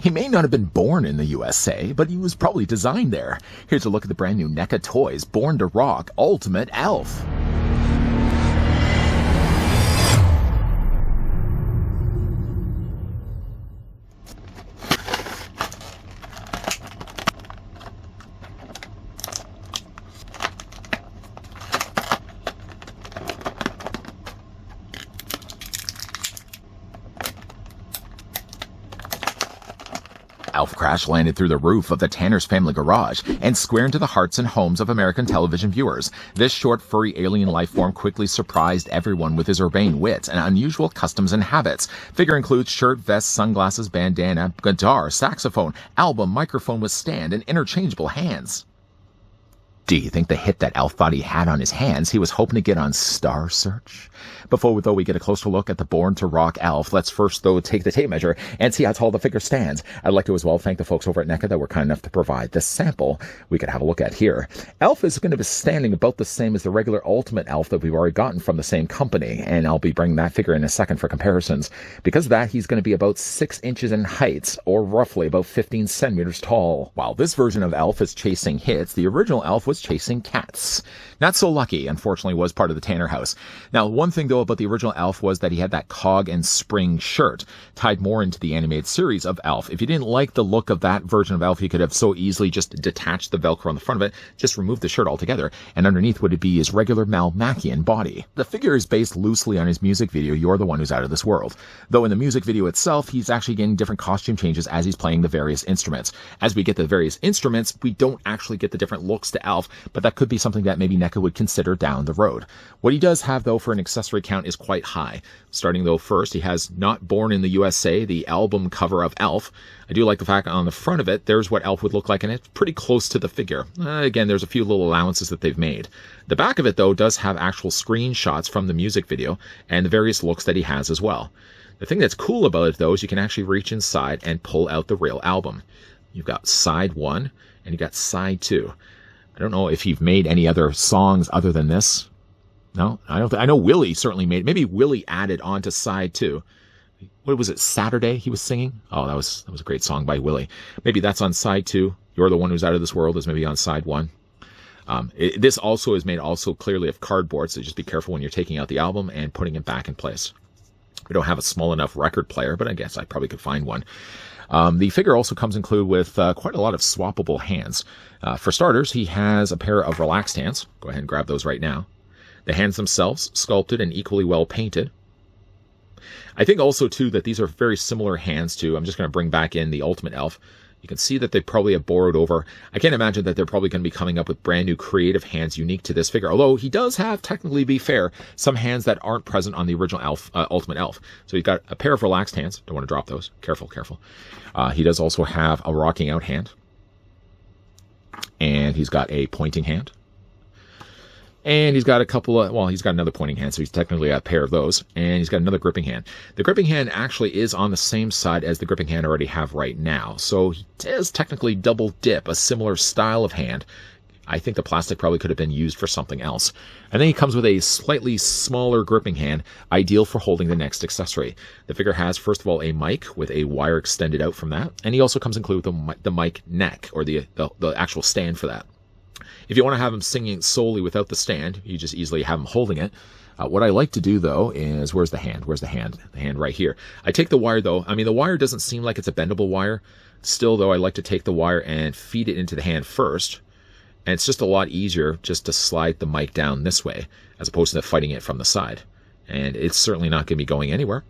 He may not have been born in the USA, but he was probably designed there. Here's a look at the brand new NECA Toys Born to Rock Ultimate Elf. Elf crash landed through the roof of the Tanner's family garage and square into the hearts and homes of American television viewers. This short, furry alien life form quickly surprised everyone with his urbane wit and unusual customs and habits. Figure includes shirt, vest, sunglasses, bandana, guitar, saxophone, album, microphone with stand, and interchangeable hands. Do you think the hit that Elf thought he had on his hands he was hoping to get on Star Search? Before we get a closer look at the Born to Rock Elf, let's first, though, take the tape measure and see how tall the figure stands. I'd like to as well thank the folks over at NECA that were kind enough to provide this sample we could have a look at here. Elf is going to be standing about the same as the regular Ultimate Elf that we've already gotten from the same company, and I'll be bringing that figure in a second for comparisons. Because of that, he's going to be about 6 inches in height, or roughly about 15 centimeters tall. While this version of Elf is chasing hits, the original Elf was chasing cats. Not so lucky, unfortunately, was part of the Tanner house. Now, one thing, though, about the original Elf was that he had that cog and spring shirt, tied more into the animated series of Elf. If you didn't like the look of that version of Elf, you could have so easily just detached the Velcro on the front of it, just remove the shirt altogether, and underneath would be his regular Malmachian body. The figure is based loosely on his music video, You're the One Who's Out of This World. Though in the music video itself, he's actually getting different costume changes as he's playing the various instruments. As we get the various instruments, we don't actually get the different looks to Elf, but that could be something that maybe NECA would consider down the road. What he does have, though, for an accessory count is quite high. Starting, though, first, he has Not Born in the USA, the album cover of Elf. I do like the fact on the front of it, there's what Elf would look like, and it's pretty close to the figure. Again, there's a few little allowances that they've made. The back of it, though, does have actual screenshots from the music video and the various looks that he has as well. The thing that's cool about it, though, is you can actually reach inside and pull out the real album. You've got side 1 and you've got side 2. I don't know if you've made any other songs other than this. No, I don't. I know Willie certainly made. Maybe Willie added onto side 2. What was it? Saturday he was singing. Oh, that was a great song by Willie. Maybe that's on side 2. You're the One Who's Out of This World is maybe on side 1. This also is made also clearly of cardboard, so just be careful when you're taking out the album and putting it back in place. We don't have a small enough record player, but I guess I probably could find one. The figure also comes included with quite a lot of swappable hands. For starters, he has a pair of relaxed hands. Go ahead and grab those right now. The hands themselves, sculpted and equally well painted. I think also, too, that these are very similar hands to, I'm just going to bring back in the Ultimate Elf. You can see that they probably have borrowed over. I can't imagine that they're probably going to be coming up with brand new creative hands unique to this figure. Although he does have, technically be fair, some hands that aren't present on the original Elf, Ultimate Elf. So he's got a pair of relaxed hands. Don't want to drop those. Careful, careful. He does also have a rocking out hand. And he's got a pointing hand. And he's got a couple of, well, he's got another pointing hand, so he's technically a pair of those. And he's got another gripping hand. The gripping hand actually is on the same side as the gripping hand I already have right now. So he does technically double dip a similar style of hand. I think the plastic probably could have been used for something else. And then he comes with a slightly smaller gripping hand, ideal for holding the next accessory. The figure has, first of all, a mic with a wire extended out from that. And he also comes included with the mic neck, or the actual stand for that. If you want to have him singing solely without the stand, you just easily have him holding it. What I like to do, though, is, where's the hand? Where's the hand? The hand right here. I take the wire, though. I mean, the wire doesn't seem like it's a bendable wire. Still, though, I like to take the wire and feed it into the hand first. And it's just a lot easier just to slide the mic down this way, as opposed to fighting it from the side. And it's certainly not going to be going anywhere.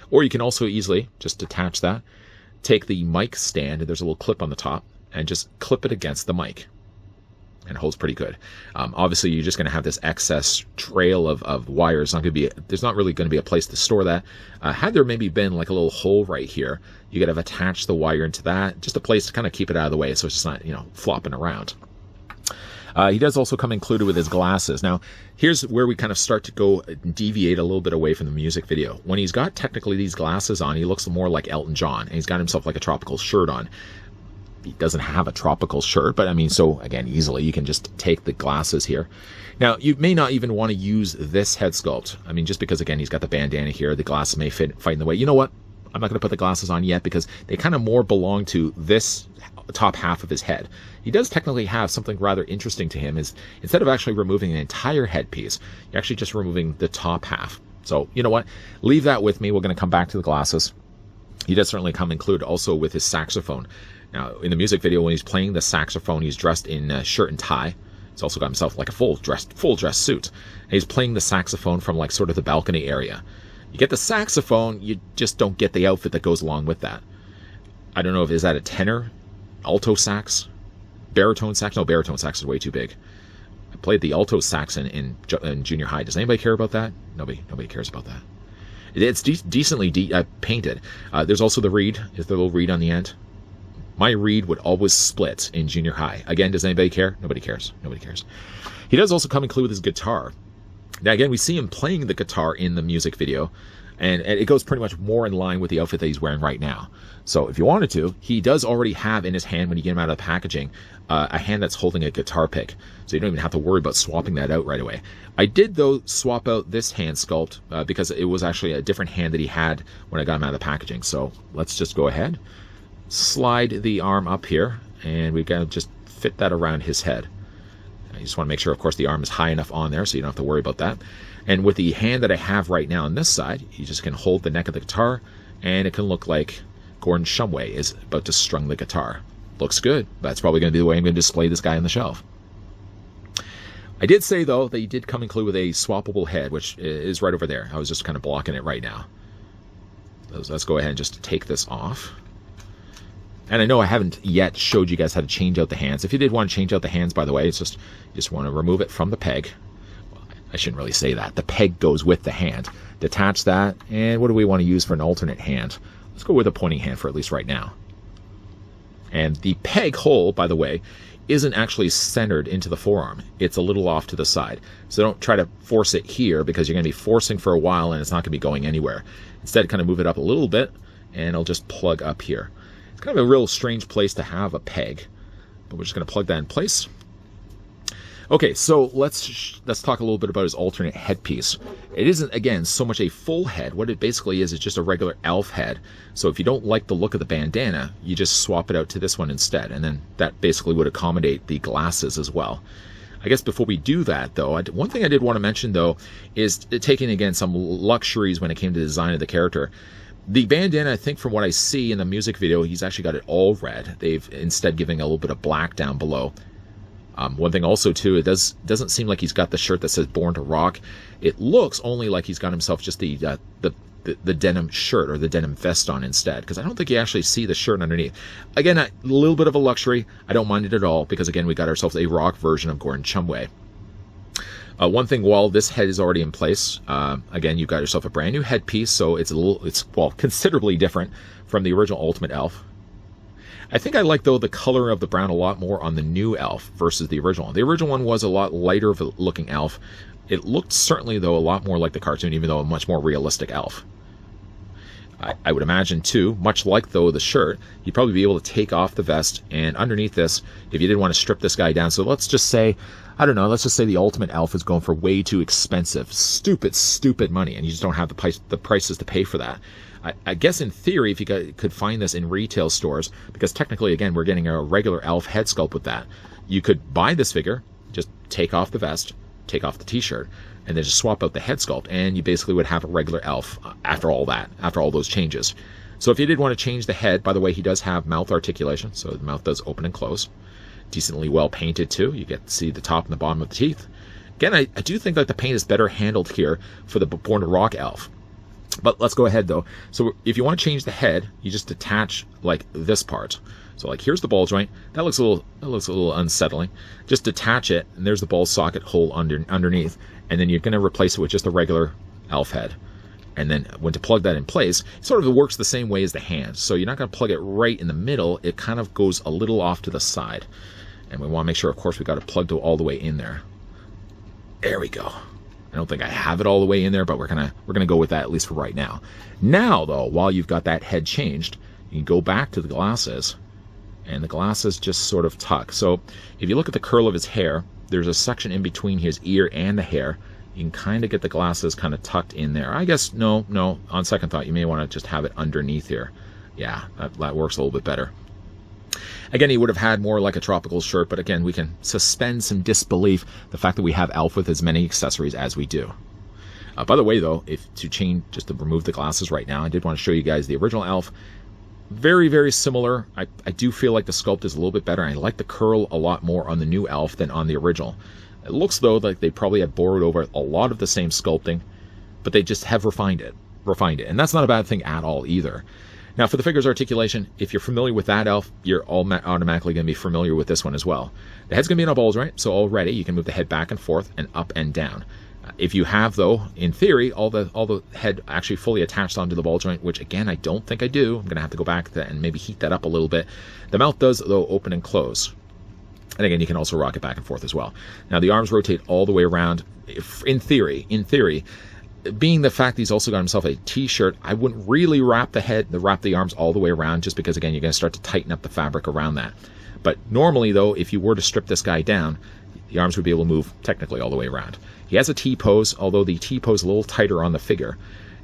Or you can also easily just detach that, take the mic stand, and there's a little clip on the top, and just clip it against the mic. And it holds pretty good. Obviously, you're just going to have this excess trail of wires. There's not really going to be a place to store that. Had there maybe been like a little hole right here, you could have attached the wire into that, just a place to kind of keep it out of the way so it's just not, flopping around. He does also come included with his glasses. Now, here's where we kind of start to go deviate a little bit away from the music video. When he's got technically these glasses on, he looks more like Elton John, and he's got himself like a tropical shirt on. He doesn't have a tropical shirt, but I mean, so again, easily you can just take the glasses here. Now, you may not even want to use this head sculpt. I mean, just because, again, he's got the bandana here, the glasses may fight in the way. You know what? I'm not going to put the glasses on yet because they kind of more belong to this top half of his head. He does technically have something rather interesting to him, is instead of actually removing an entire headpiece, you're actually just removing the top half. So, you know what? Leave that with me. We're going to come back to the glasses. He does certainly come included also with his saxophone. Now, in the music video, when he's playing the saxophone, he's dressed in shirt and tie. He's also got himself like a full dress suit. And he's playing the saxophone from like sort of the balcony area. You get the saxophone, you just don't get the outfit that goes along with that. I don't know if is that a tenor, alto sax, baritone sax? No, baritone sax is way too big. I played the alto sax in junior high. Does anybody care about that? Nobody cares about that. It's decently painted. There's also the reed. Is the little reed on the end? My reed would always split in junior high. Again, does anybody care? Nobody cares. Nobody cares. He does also come include with his guitar. Now, again, we see him playing the guitar in the music video, and it goes pretty much more in line with the outfit that he's wearing right now. So if you wanted to, he does already have in his hand, when you get him out of the packaging, a hand that's holding a guitar pick. So you don't even have to worry about swapping that out right away. I did, though, swap out this hand sculpt because it was actually a different hand that he had when I got him out of the packaging. So let's just go ahead, slide the arm up here, and we got to just fit that around his head. You just want to make sure, of course, the arm is high enough on there so you don't have to worry about that. And with the hand that I have right now on this side, you just can hold the neck of the guitar, and it can look like Gordon Shumway is about to strum the guitar. Looks good. That's probably going to be the way I'm going to display this guy on the shelf. I did say, though, that he did come include with a swappable head, which is right over there. I was just kind of blocking it right now. So let's go ahead and just take this off. And I know I haven't yet showed you guys how to change out the hands. If you did want to change out the hands, by the way, it's just you just want to remove it from the peg. Well, I shouldn't really say that. The peg goes with the hand. Detach that, and what do we want to use for an alternate hand? Let's go with a pointing hand for at least right now. And the peg hole, by the way, isn't actually centered into the forearm. It's a little off to the side. So don't try to force it here because you're going to be forcing for a while and it's not going to be going anywhere. Instead, kind of move it up a little bit, and it'll just plug up here. Kind of a real strange place to have a peg, but we're just going to plug that in place. Okay, so let's talk a little bit about his alternate headpiece. It isn't, again, so much a full head. What it basically is just a regular elf head. So if you don't like the look of the bandana, you just swap it out to this one instead, and then that basically would accommodate the glasses as well. I guess before we do that, though, one thing I did want to mention, though, is taking, again, some luxuries when it came to the design of the character. The bandana, I think from what I see in the music video, he's actually got it all red. They've instead giving a little bit of black down below. One thing also, too, it doesn't seem like he's got the shirt that says Born to Rock. It looks only like he's got himself just the denim shirt or the denim vest on instead, because I don't think you actually see the shirt underneath. Again, a little bit of a luxury. I don't mind it at all, because, again, we got ourselves a rock version of Gordon Shumway. One thing, while this head is already in place, again, you've got yourself a brand new headpiece, so it's considerably different from the original Ultimate Elf. I think I like, though, the color of the brown a lot more on the new elf versus the original. The original one was a lot lighter of a looking elf. It looked certainly, though, a lot more like the cartoon, even though a much more realistic elf. I would imagine, too, much like, though, the shirt, you'd probably be able to take off the vest, and underneath this, if you didn't want to strip this guy down, so let's just say, I don't know, let's just say the Ultimate Elf is going for way too expensive, stupid money, and you just don't have the prices to pay for that. I guess in theory, if you could find this in retail stores, because technically, again, we're getting a regular elf head sculpt with that, you could buy this figure, just take off the vest, take off the t-shirt, and then just swap out the head sculpt, and you basically would have a regular elf after all that, after all those changes. So if you did want to change the head, by the way, he does have mouth articulation, so the mouth does open and close. Decently well painted, too. You get to see the top and the bottom of the teeth. Again, I do think that the paint is better handled here for the Born to Rock elf. But let's go ahead, though. So if you want to change the head, you just detach, like, this part. So, like, here's the ball joint. That looks a little unsettling. Just detach it, and there's the ball socket hole underneath. And then you're going to replace it with just a regular elf head. And then when to plug that in place, it sort of works the same way as the hand. So you're not going to plug it right in the middle. It kind of goes a little off to the side. And we want to make sure, of course, we got it plugged all the way in there. There we go. I don't think I have it all the way in there, but we're gonna go with that at least for right now. Now, though, while you've got that head changed, you can go back to the glasses, and the glasses just sort of tuck. So if you look at the curl of his hair, there's a section in between his ear and the hair you can kind of get the glasses kind of tucked in there. I guess, no, on second thought, you may want to just have it underneath here. Yeah, that works a little bit better. Again, he would have had more like a tropical shirt, but again, we can suspend some disbelief the fact that we have Elf with as many accessories as we do. By the way, though, just to remove the glasses right now, I did want to show you guys the original Elf. Very, very similar. I do feel like the sculpt is a little bit better. I like the curl a lot more on the new Elf than on the original. It looks, though, like they probably have borrowed over a lot of the same sculpting, but they just have refined it. And that's not a bad thing at all either. Now, for the figure's articulation, if you're familiar with that Elf, you're automatically going to be familiar with this one as well. The head's going to be on a ball joint, so already you can move the head back and forth and up and down. If you have, though, in theory, all the head actually fully attached onto the ball joint, which, again, I don't think I do. I'm going to have to go back and maybe heat that up a little bit. The mouth does, though, open and close. And again, you can also rock it back and forth as well. Now, the arms rotate all the way around. In theory, being the fact that he's also got himself a t-shirt, I wouldn't really wrap the arms all the way around, just because, again, you're going to start to tighten up the fabric around that. But normally, though, if you were to strip this guy down, the arms would be able to move technically all the way around. He has a T-pose, although the T-pose is a little tighter on the figure.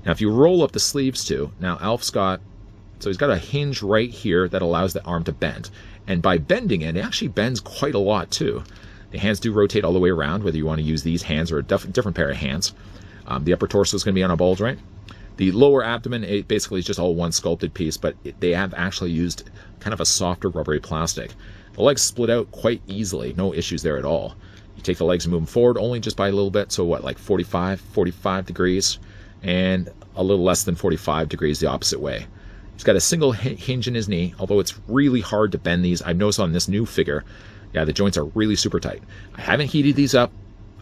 Now, if you roll up the sleeves too, now Elf's got, so he's got a hinge right here that allows the arm to bend. And by bending it actually bends quite a lot too. The hands do rotate all the way around, whether you want to use these hands or a different pair of hands. The upper torso is going to be on a ball joint. The lower abdomen, it basically is just all one sculpted piece, but they have actually used kind of a softer rubbery plastic. The legs split out quite easily, no issues there at all. You take the legs and move them forward only just by a little bit, so what, like 45 degrees, and a little less than 45 degrees the opposite way. He's got a single hinge in his knee, although it's really hard to bend these. I've noticed on this new figure, yeah, the joints are really super tight. I haven't heated these up.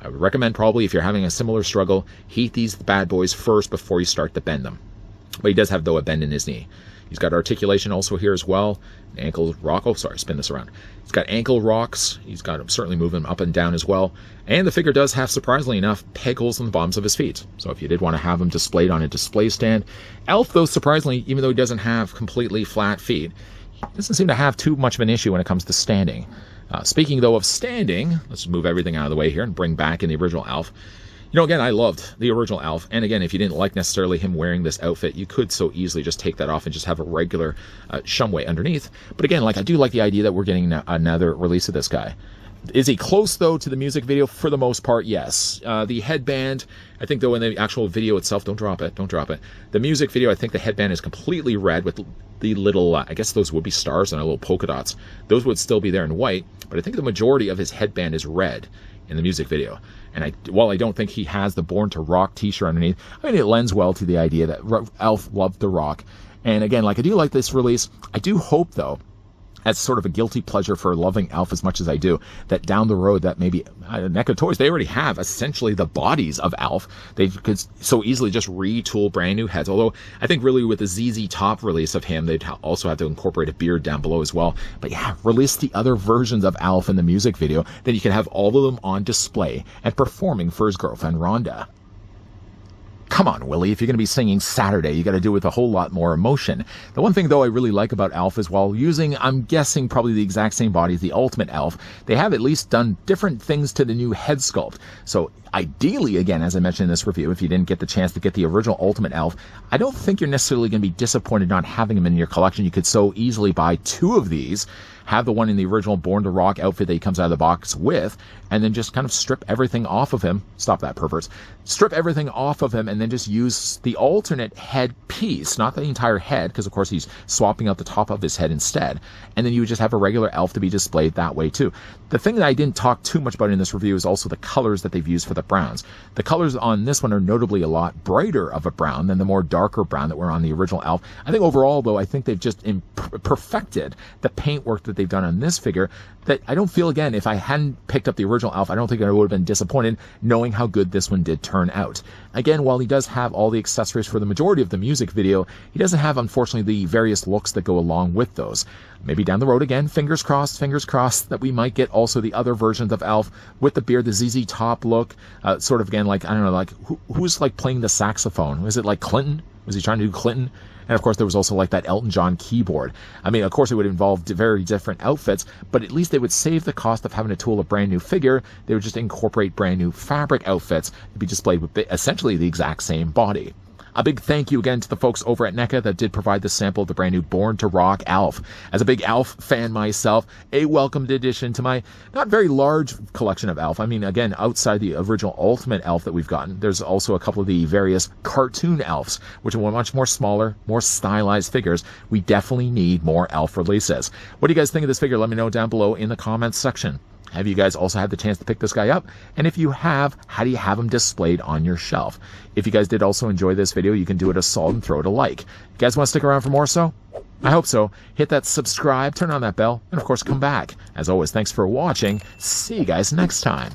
I would recommend probably, if you're having a similar struggle, heat these bad boys first before you start to bend them. But he does have, though, a bend in his knee. He's got articulation also here as well. Ankle rock. Oh, sorry, spin this around. He's got ankle rocks. He's got him certainly moving up and down as well. And the figure does have, surprisingly enough, peg holes in the bottoms of his feet. So if you did want to have him displayed on a display stand, Elf, though, surprisingly, even though he doesn't have completely flat feet, he doesn't seem to have too much of an issue when it comes to standing. Speaking, though, of standing, let's move everything out of the way here and bring back in the original Elf. You know, again, I loved the original Elf, and again, if you didn't like necessarily him wearing this outfit, you could so easily just take that off and just have a regular shumway underneath. But again, like, I do like the idea that we're getting another release of this guy. Is he close, though, to the music video? For the most part, yes. The headband, I think, though, in the actual video itself, don't drop it. The music video, I think the headband is completely red with the little, I guess those would be stars and little polka dots. Those would still be there in white, but I think the majority of his headband is red in the music video. And while I don't think he has the Born to Rock t-shirt underneath, I mean, it lends well to the idea that Elf loved to rock. And again, like, I do like this release. I do hope, though, as sort of a guilty pleasure for loving Elf as much as I do, that down the road that maybe NECA Toys, they already have essentially the bodies of Elf. They could so easily just retool brand new heads. Although I think really with the ZZ Top release of him, they'd also have to incorporate a beard down below as well. But yeah, release the other versions of Elf in the music video, then you can have all of them on display and performing for his girlfriend Rhonda. Come on, Willie, if you're going to be singing Saturday, you got to do it with a whole lot more emotion. The one thing, though, I really like about Elf is while using, I'm guessing, probably the exact same body as the Ultimate Elf, they have at least done different things to the new head sculpt. So ideally, again, as I mentioned in this review, if you didn't get the chance to get the original Ultimate Elf, I don't think you're necessarily going to be disappointed not having him in your collection. You could so easily buy two of these, have the one in the original Born to Rock outfit that he comes out of the box with, and then just kind of strip everything off of him. Stop that, perverts. Strip everything off of him and then just use the alternate head piece, not the entire head, because of course he's swapping out the top of his head instead. And then you would just have a regular Elf to be displayed that way too. The thing that I didn't talk too much about in this review is also the colors that they've used for the browns. The colors on this one are notably a lot brighter of a brown than the more darker brown that were on the original Elf. I think overall, though, I think they've just perfected the paint work that they've done on this figure, that I don't feel, again, if I hadn't picked up the original Elf, I don't think I would have been disappointed knowing how good this one did turn out. Again, while he does have all the accessories for the majority of the music video, he doesn't have, unfortunately, the various looks that go along with those. Maybe down the road, again, fingers crossed, that we might get also the other versions of Elf with the beard, the ZZ Top look, sort of, again, like, I don't know, like, who's, like, playing the saxophone? Is it, like, Clinton? Was he trying to do Clinton? And of course, there was also like that Elton John keyboard. I mean, of course, it would involve very different outfits, but at least they would save the cost of having to tool a brand new figure. They would just incorporate brand new fabric outfits to be displayed with essentially the exact same body. A big thank you again to the folks over at NECA that did provide the sample of the brand new Born to Rock Alf. As a big Alf fan myself, a welcomed addition to my not very large collection of Alf. I mean, again, outside the original Ultimate Alf that we've gotten, there's also a couple of the various cartoon Alfs, which are much more smaller, more stylized figures. We definitely need more Alf releases. What do you guys think of this figure? Let me know down below in the comments section. Have you guys also had the chance to pick this guy up? And if you have, how do you have him displayed on your shelf? If you guys did also enjoy this video, you can do it a solid and throw it a like. You guys want to stick around for more so? I hope so. Hit that subscribe, turn on that bell, and of course come back. As always, thanks for watching. See you guys next time.